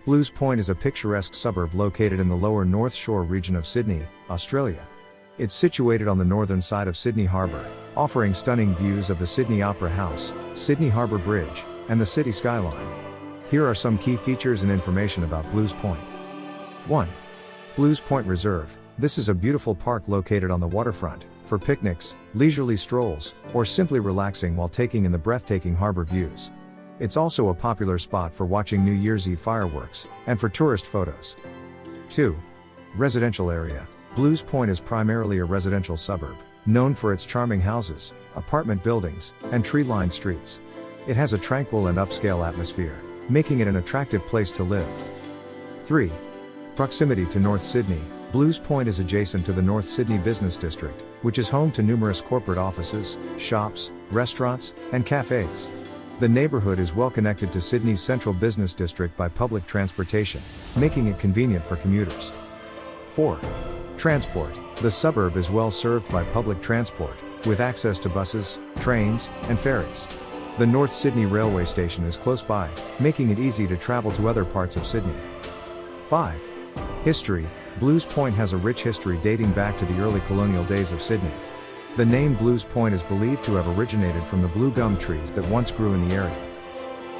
Blues Point is a picturesque suburb located in the lower North Shore region of Sydney, Australia. It's situated on the northern side of Sydney Harbour, offering stunning views of the Sydney Opera House, Sydney Harbour Bridge, and the city skyline. Here are some key features and information about Blues Point. 1. Blues Point Reserve. This is a beautiful park located on the waterfront, for picnics, leisurely strolls, or simply relaxing while taking in the breathtaking harbour views. It's also a popular spot for watching New Year's Eve fireworks, and for tourist photos. 2. Residential area. Blues Point is primarily a residential suburb, known for its charming houses, apartment buildings, and tree-lined streets. It has a tranquil and upscale atmosphere, making it an attractive place to live. 3. Proximity to North Sydney. Blues Point is adjacent to the North Sydney Business District, which is home to numerous corporate offices, shops, restaurants, and cafes. The neighbourhood is well connected to Sydney's central business district by public transportation, making it convenient for commuters. 4. Transport. The suburb is well served by public transport, with access to buses, trains, and ferries. The North Sydney railway station is close by, making it easy to travel to other parts of Sydney. 5. History. Blues Point has a rich history dating back to the early colonial days of Sydney. The name Blues Point is believed to have originated from the blue gum trees that once grew in the area.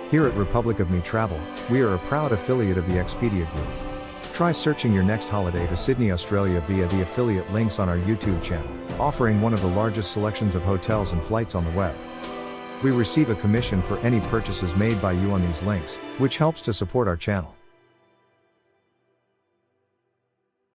Here at Republic of Me Travel, we are a proud affiliate of the Expedia Group. Try searching your next holiday to Sydney, Australia via the affiliate links on our YouTube channel, offering one of the largest selections of hotels and flights on the web. We receive a commission for any purchases made by you on these links, which helps to support our channel.